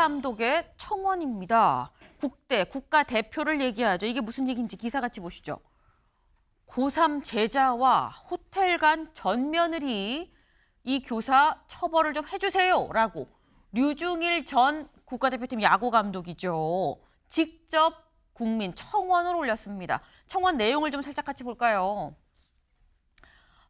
감독의 청원입니다. 국가 대표를 얘기하죠. 이게 무슨 얘기인지 기사 같이 보시죠. 고3 제자와 호텔 간 전 며느리 이 교사 처벌을 좀 해주세요라고 류중일 전 국가대표팀 야구 감독이죠. 직접 국민 청원을 올렸습니다. 청원 내용을 좀 살짝 같이 볼까요?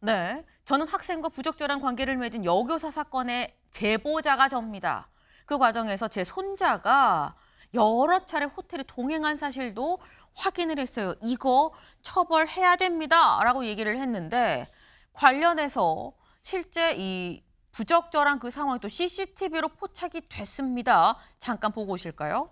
네, 저는 학생과 부적절한 관계를 맺은 여교사 사건의 제보자가 접니다. 그 과정에서 제 손자가 여러 차례 호텔에 동행한 사실도 확인을 했어요. 이거 처벌해야 됩니다. 라고 얘기를 했는데 관련해서 실제 이 부적절한 그 상황이 또 CCTV로 포착이 됐습니다. 잠깐 보고 오실까요?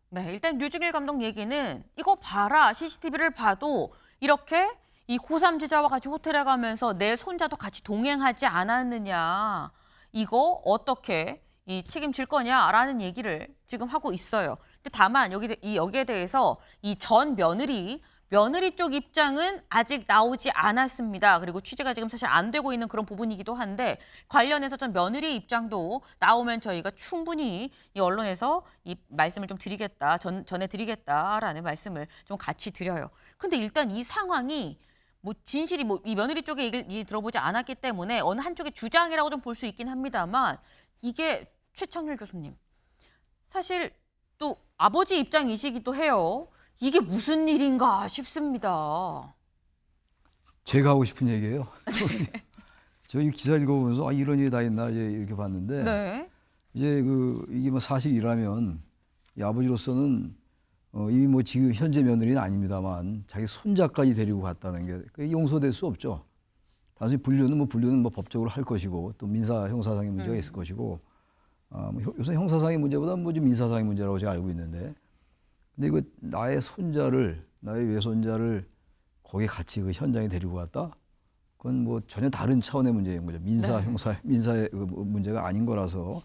네, 일단 류중일 감독 얘기는 이거 봐라. CCTV를 봐도 이렇게 이 고3 제자와 같이 호텔에 가면서 내 손자도 같이 동행하지 않았느냐. 이거 어떻게 책임질 거냐라는 얘기를 지금 하고 있어요. 근데 다만 여기에 대해서 이 전 며느리 쪽 입장은 아직 나오지 않았습니다. 그리고 취재가 지금 사실 안 되고 있는 그런 부분이기도 한데 관련해서 전 며느리 입장도 나오면 저희가 충분히 이 언론에서 이 말씀을 좀 전해드리겠다라는 말씀을 좀 같이 드려요. 근데 일단 이 상황이 뭐 진실이 이 며느리 쪽의 얘기를 들어보지 않았기 때문에 어느 한쪽의 주장이라고 좀 볼 수 있긴 합니다만 이게 최창렬 교수님 사실 또 아버지 입장이시기도 해요. 이게 무슨 일인가 싶습니다. 제가 하고 싶은 얘기예요. 저 이 기사 읽어보면서 이런 일이 다 있나 이렇게 봤는데 네. 이제 이게 뭐 사실이라면 이 아버지로서는 이미 뭐 지금 현재 며느리는 아닙니다만 자기 손자까지 데리고 갔다는 게 용서될 수 없죠. 단순히 분류는 뭐 법적으로 할 것이고 또 민사 형사상의 문제가 있을 것이고 요새 형사상의 문제보다 뭐 좀 민사상의 문제라고 제가 알고 있는데. 근데 이거 나의 외손자를 거기 같이 그 현장에 데리고 갔다? 그건 뭐 전혀 다른 차원의 문제인 거죠. 민사의 문제가 아닌 거라서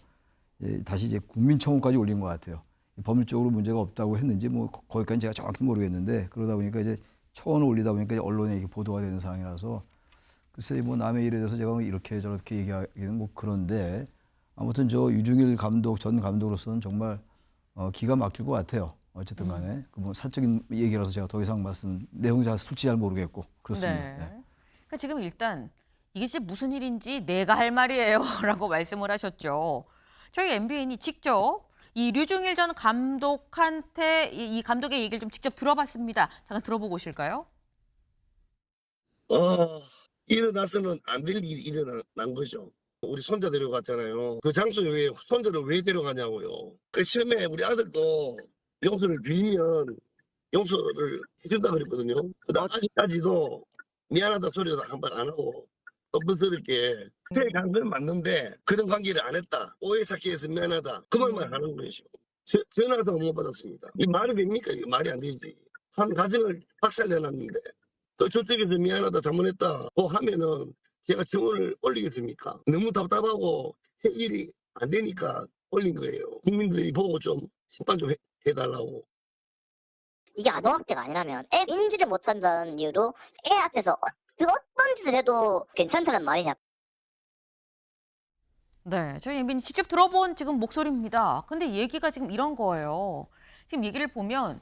다시 이제 국민청원까지 올린 것 같아요. 법률적으로 문제가 없다고 했는지 뭐 거기까지 제가 정확히 모르겠는데 그러다 보니까 이제 청원을 올리다 보니까 이제 언론에 이렇게 보도가 되는 상황이라서 글쎄 뭐 남의 일에 대해서 제가 이렇게 저렇게 얘기하기는 뭐 그런데 아무튼 저 유중일 전 감독으로서는 정말 기가 막힐 것 같아요. 어쨌든 간에 그 뭐 사적인 얘기라서 제가 더 이상 내용 솔직히 잘 모르겠고 그렇습니다. 네. 네. 그러니까 지금 일단 이게 진짜 무슨 일인지 내가 할 말이에요라고 말씀을 하셨죠. 저희 MBN이 직접 이 류중일 전 감독한테 이 감독의 얘기를 좀 직접 들어봤습니다. 잠깐 들어보고 오실까요? 일어나서는 안 될 일이 일어난 거죠. 우리 손자 데려갔잖아요. 그 장소에 손자를 왜 데려가냐고요. 그 처음에 우리 아들도 용서를 빌면 용서를 해준다 그랬거든요. 근데 아직까지도 미안하다 소리도 한 번 안 하고 뻔뻔스럽게 간 건 맞는데 그런 관계를 안 했다. 오해 삭혀서 미안하다. 그 말만 하는 거죠. 전화도 못 받았습니다. 이 말이 됩니까? 이게 말이 안 되지. 한 가정을 박살내놨는데 또 저쪽에서 미안하다 잘못했다 하면은 제가 정원을 올리겠습니까? 너무 답답하고 해결이 안 되니까 올린 거예요. 국민들이 보고 좀 심판 좀 해달라고. 이게 아동학대가 아니라면 애 인지를 못한다는 이유로 애 앞에서 이거 어떤 짓을 해도 괜찮다는 말이냐. 네, 저희 MBN이 직접 들어본 지금 목소리입니다. 근데 얘기가 지금 이런 거예요. 지금 얘기를 보면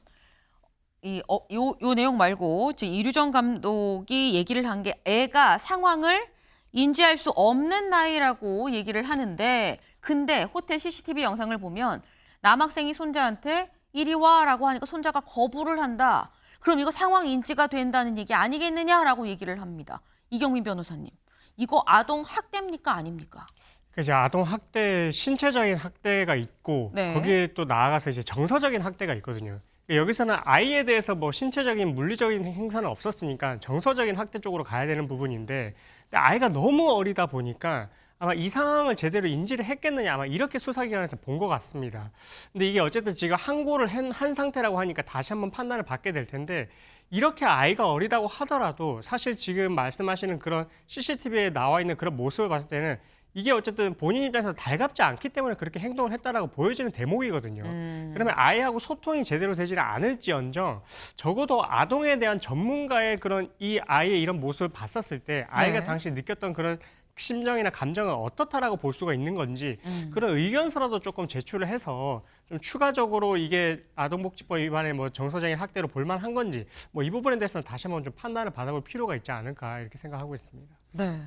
요 내용 말고 지금 이류정 감독이 얘기를 한 게 애가 상황을 인지할 수 없는 나이라고 얘기를 하는데 근데 호텔 CCTV 영상을 보면 남학생이 손자한테 이리 와라고 하니까 손자가 거부를 한다. 그럼 이거 상황 인지가 된다는 얘기 아니겠느냐라고 얘기를 합니다. 이경민 변호사님, 이거 아동 학대입니까 아닙니까? 이제 아동 학대, 신체적인 학대가 있고 네. 거기에 또 나아가서 이제 정서적인 학대가 있거든요. 여기서는 아이에 대해서 뭐 신체적인 물리적인 행사는 없었으니까 정서적인 학대 쪽으로 가야 되는 부분인데 아이가 너무 어리다 보니까 아마 이 상황을 제대로 인지를 했겠느냐 아마 이렇게 수사기관에서 본 것 같습니다. 근데 이게 어쨌든 지금 항고를 한 상태라고 하니까 다시 한번 판단을 받게 될 텐데 이렇게 아이가 어리다고 하더라도 사실 지금 말씀하시는 그런 CCTV에 나와 있는 그런 모습을 봤을 때는 이게 어쨌든 본인 입장에서 달갑지 않기 때문에 그렇게 행동을 했다라고 보여지는 대목이거든요. 그러면 아이하고 소통이 제대로 되지를 않을지언정 적어도 아동에 대한 전문가의 그런 이 아이의 이런 모습을 봤었을 때 아이가 네. 당시 느꼈던 그런 심정이나 감정은 어떻다라고 볼 수가 있는 건지 그런 의견서라도 조금 제출을 해서 좀 추가적으로 이게 아동복지법 위반의 뭐 정서적인 학대로 볼만한 건지 뭐 이 부분에 대해서는 다시 한번 좀 판단을 받아볼 필요가 있지 않을까 이렇게 생각하고 있습니다. 네.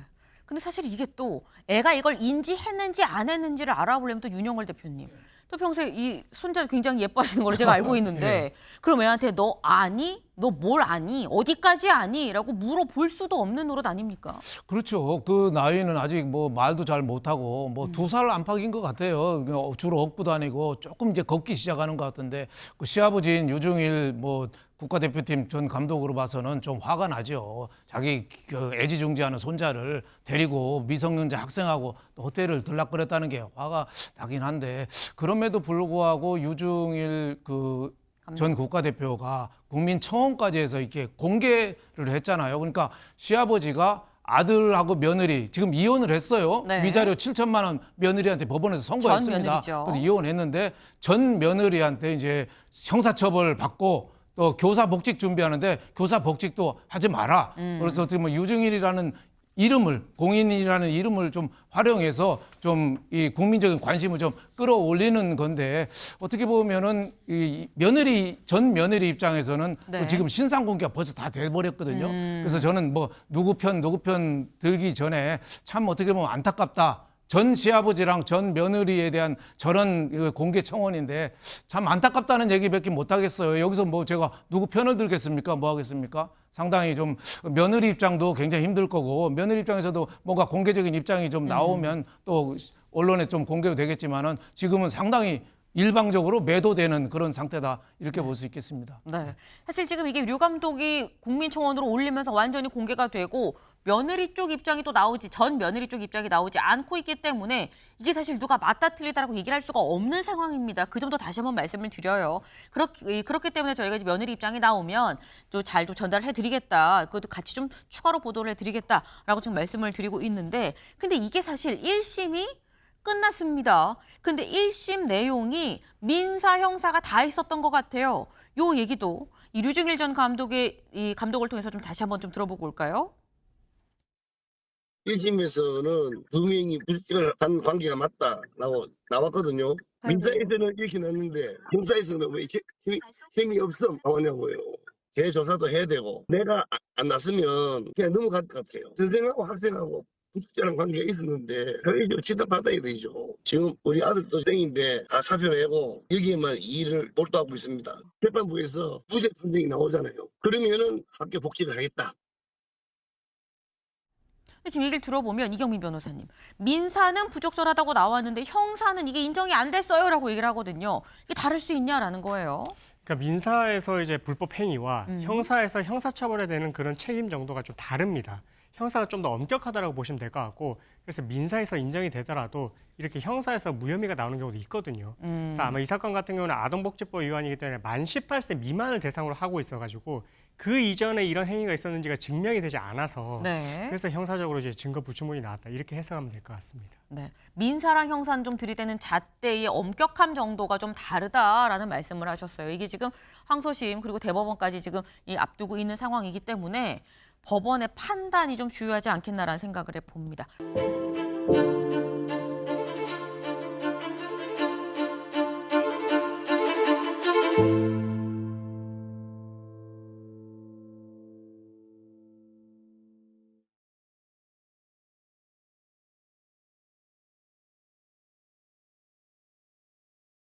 근데 사실 이게 또 애가 이걸 인지했는지 안 했는지를 알아보려면 또 윤영월 대표님. 또 평소에 이 손자 굉장히 예뻐하시는 걸로 제가 알고 있는데 그럼 애한테 너 아니? 너 뭘 아니? 어디까지 아니? 라고 물어볼 수도 없는 노릇 아닙니까? 그렇죠. 그 나이는 아직 뭐 말도 잘 못하고 뭐 2살 안팎인 것 같아요. 주로 억부도 아니고 조금 이제 걷기 시작하는 것 같은데 그 시아버지인 유중일 뭐 국가대표팀 전 감독으로 봐서는 좀 화가 나죠. 자기 그 애지중지하는 손자를 데리고 미성년자 학생하고 또 호텔을 들락거렸다는 게 화가 나긴 한데 그럼에도 불구하고 유중일 그 전 국가대표가 국민청원까지 해서 이렇게 공개를 했잖아요. 그러니까 시아버지가 아들하고 며느리 지금 이혼을 했어요. 네. 위자료 7천만 원 며느리한테 법원에서 선고했습니다. 전 며느리죠. 그래서 이혼했는데 전 며느리한테 이제 형사처벌 받고 또 교사 복직 준비하는데 교사 복직도 하지 마라. 그래서 지금 뭐 유중일이라는 이름을 공인이라는 이름을 좀 활용해서 좀 이 국민적인 관심을 좀 끌어올리는 건데 어떻게 보면은 이 며느리 전 며느리 입장에서는 네. 지금 신상 공개가 벌써 다 돼버렸거든요. 그래서 저는 뭐 누구 편 들기 전에 참 어떻게 보면 안타깝다. 전 시아버지랑 전 며느리에 대한 저런 그 공개 청원인데 참 안타깝다는 얘기밖에 못 하겠어요. 여기서 뭐 제가 누구 편을 들겠습니까? 뭐 하겠습니까? 상당히 좀 며느리 입장도 굉장히 힘들 거고 며느리 입장에서도 뭔가 공개적인 입장이 좀 나오면 또 언론에 좀 공개가 되겠지만은 지금은 상당히 일방적으로 매도되는 그런 상태다 이렇게 볼 수 있겠습니다. 네. 사실 지금 이게 류 감독이 국민청원으로 올리면서 완전히 공개가 되고 며느리 쪽 입장이 또 나오지 전 며느리 쪽 입장이 나오지 않고 있기 때문에 이게 사실 누가 맞다 틀리다라고 얘기를 할 수가 없는 상황입니다. 그 점도 다시 한번 말씀을 드려요. 그렇기 때문에 저희가 이제 며느리 입장이 나오면 또 잘 전달을 해드리겠다. 그것도 같이 좀 추가로 보도를 해드리겠다라고 지금 말씀을 드리고 있는데 근데 이게 사실 1심이 끝났습니다. 근데 1심 내용이 민사 형사가 다 있었던 것 같아요. 요 얘기도 이 류중일 전 감독의 이 감독을 통해서 좀 다시 한번 좀 들어보고 올까요? 1심에서는 두 명이 불직을 한 관계가 맞다라고 나왔거든요. 민사에서는 이렇게 났는데 형사에서는 왜 힘이 없음 나오냐고요. 재조사도 해야 되고 내가 안 났으면 그냥 넘어갈 것 같아요. 선생하고 학생하고 불직자랑 관계가 있었는데 저희도 치닫받아야 되죠. 지금 우리 아들도 생인데 다 사표내고 여기에만 일을 몰두하고 있습니다. 재판부에서 무죄 판정이 나오잖아요. 그러면은 학교 복직을 하겠다. 지금 얘기를 들어보면 이경민 변호사님 민사는 부적절하다고 나왔는데 형사는 이게 인정이 안 됐어요라고 얘기를 하거든요. 이게 다를 수 있냐라는 거예요. 그러니까 민사에서 이제 불법 행위와 형사에서 형사처벌에 대한 그런 책임 정도가 좀 다릅니다. 형사가 좀 더 엄격하다고 보시면 될 것 같고 그래서 민사에서 인정이 되더라도 이렇게 형사에서 무혐의가 나오는 경우도 있거든요. 그래서 아마 이 사건 같은 경우는 아동복지법 위반이기 때문에 만 18세 미만을 대상으로 하고 있어가지고 그 이전에 이런 행위가 있었는지가 증명이 되지 않아서 네. 그래서 형사적으로 이제 증거 불충분이 나왔다 이렇게 해석하면 될 것 같습니다. 네. 민사랑 형사는 좀 들이대는 잣대의 엄격함 정도가 좀 다르다라는 말씀을 하셨어요. 이게 지금 항소심 그리고 대법원까지 지금 이 앞두고 있는 상황이기 때문에 법원의 판단이 좀 주요하지 않겠나라는 생각을 해봅니다.